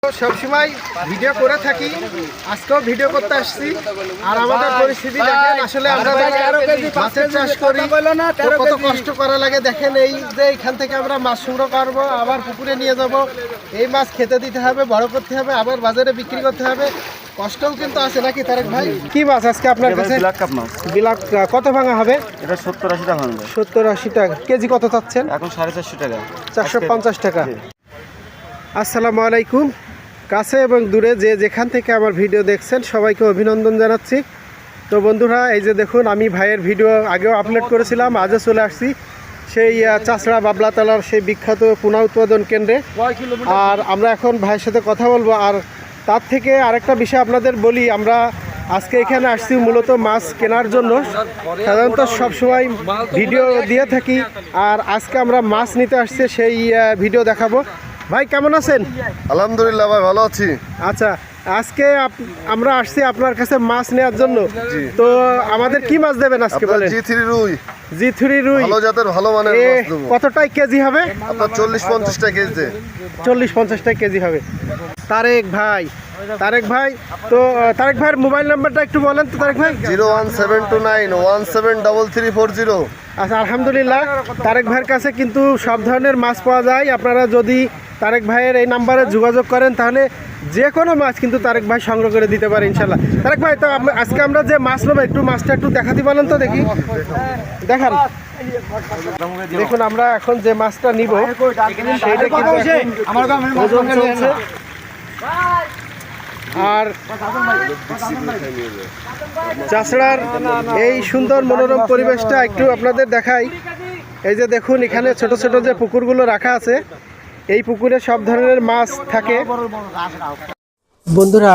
সবসময় ভিডিও করে থাকি, আজকেও ভিডিও করতে আসছি। আর আমাদের পরিস্থিতি দেখেন, আসলে আমরা মাছের চাষ করি, কত কষ্ট করা লাগে দেখেন। এই যে এখান থেকে আমরা মাছ সংগ্রহ করবো, আবার পুকুরে নিয়ে যাব, এই মাছ খেতে দিতে হবে, বড় করতে হবে, আবার বাজারে বিক্রি করতে হবে। কষ্টও কিন্তু আছে নাকি তারেক ভাই? কি মাছ আজকে আপনার কাছে? বিলাক কত ভাঙা হবে? এটা 70-80 টাকা ভাঙবে। 70-80 টাকা কেজি। কত চাচ্ছেন? এখন 450 টাকা। 450 টাকা। আসসালামু আলাইকুম। কাছে এবং দূরে যে যেখান থেকে আমার ভিডিও দেখছেন সবাইকে অভিনন্দন জানাচ্ছি। তো বন্ধুরা, এই যে দেখুন, আমি ভাইয়ের ভিডিও আগেও আপলোড করেছিলাম, আজও চলে আসছি সেই চাষড়া বাবলাতলার সেই বিখ্যাত পোনা উৎপাদন কেন্দ্রে। আর আমরা এখন ভাইয়ের সাথে কথা বলবো। আর তার থেকে আরেকটা বিষয় আপনাদের বলি, আমরা আজকে এখানে আসছি মূলত মাছ কেনার জন্য। সাধারণত সবসময় ভিডিও দিয়ে থাকি, আর আজকে আমরা মাছ নিতে আসছি, সেই ভিডিও দেখাবো। ভাই কেমন আছেন? আলহামদুলিল্লাহ ভাই, ভালো আছি। আচ্ছা, আজকে আমরা আসছি আপনার কাছে মাছ নেওয়ার জন্য। তো আমাদের কি মাছ দেবেন আজকে বলেন? জি3 রুই, ভালো জাতের, ভালো মানের মাছ দেব। কতটাই কেজি হবে? আপনার 40-50 টাকা কেজি। 40-50 টাকা কেজি হবে। তারেক ভাই, তো তারেক ভাইয়ের মোবাইল নাম্বারটা একটু বলেন তো তারেক ভাই। 01729173340। আচ্ছা, আলহামদুলিল্লাহ, তারেক ভাইয়ের কাছে কিন্তু সব ধরনের মাছ পাওয়া যায়। আপনারা যদি তারেক ভাইয়ের এই নাম্বারে যোগাযোগ করেন তাহলে যে কোনো মাছ কিন্তু তারেক ভাই সংগ্রহ করে দিতে পারে ইনশাল্লাহ। তারেক ভাই, তো আজকে আমরা যে মাছ নেবো, একটু মাছটা একটু দেখাতে বলেন তো দেখি। দেখান। দেখুন, আমরা এখন যে মাছটা নিব সেইটা কিন্তু ওজন চলছে। আর চাষড়ার এই সুন্দর মনোরম পরিবেশটা একটু আপনাদের দেখাই। এই যে দেখুন, এখানে ছোট ছোট যে পুকুরগুলো রাখা আছে, এই পুকুরে সব ধরনের মাছ থাকে। বন্ধুরা,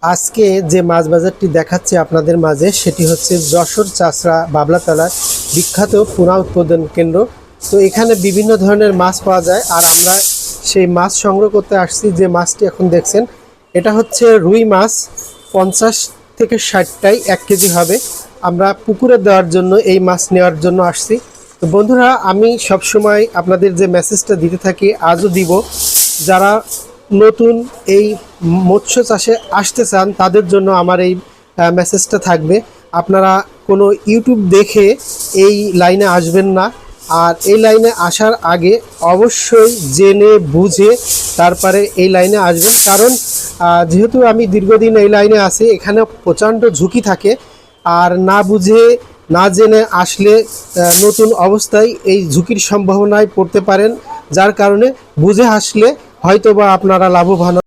আজকে যে মাছ বাজারটি দেখাচ্ছি আপনাদের মাঝে, সেটি হচ্ছে যশোর চাষড়া বাবলাতলার বিখ্যাত পোনা উৎপাদন কেন্দ্র। তো এখানে বিভিন্ন ধরনের মাছ পাওয়া যায়, আর আমরা সেই মাছ সংগ্রহ করতে আসছি। যে মাছটি এখন দেখছেন, এটা হচ্ছে রুই মাছ। 50 থেকে 60টাই 1 কেজি হবে। আমরা পুকুরে দেওয়ার জন্য এই মাছ নেওয়ার জন্য আসছি। তো বন্ধুরা, আমি সবসময় আপনাদের যে মেসেজটা দিতে থাকি, আজও দিব। যারা নতুন এই মৎস্য চাষে আসতে চান তাদের জন্য আমার এই মেসেজটা থাকবে। আপনারা কোনো ইউটিউব দেখে এই লাইনে আসবেন না। আর এই লাইনে আসার আগে অবশ্যই জেনে বুঝে তারপরে এই লাইনে আসবেন। কারণ যেহেতু আমি দীর্ঘদিন এই লাইনে আছি, এখানে প্রচণ্ড ঝুঁকি থাকে। আর না বুঝে না জেনে আসলে নতুন অবস্থায় এই ঝুঁকির সম্ভাবনায় পড়তে পারেন। যার কারণে বুঝে আসলে হয়তোবা আপনারা লাভবান।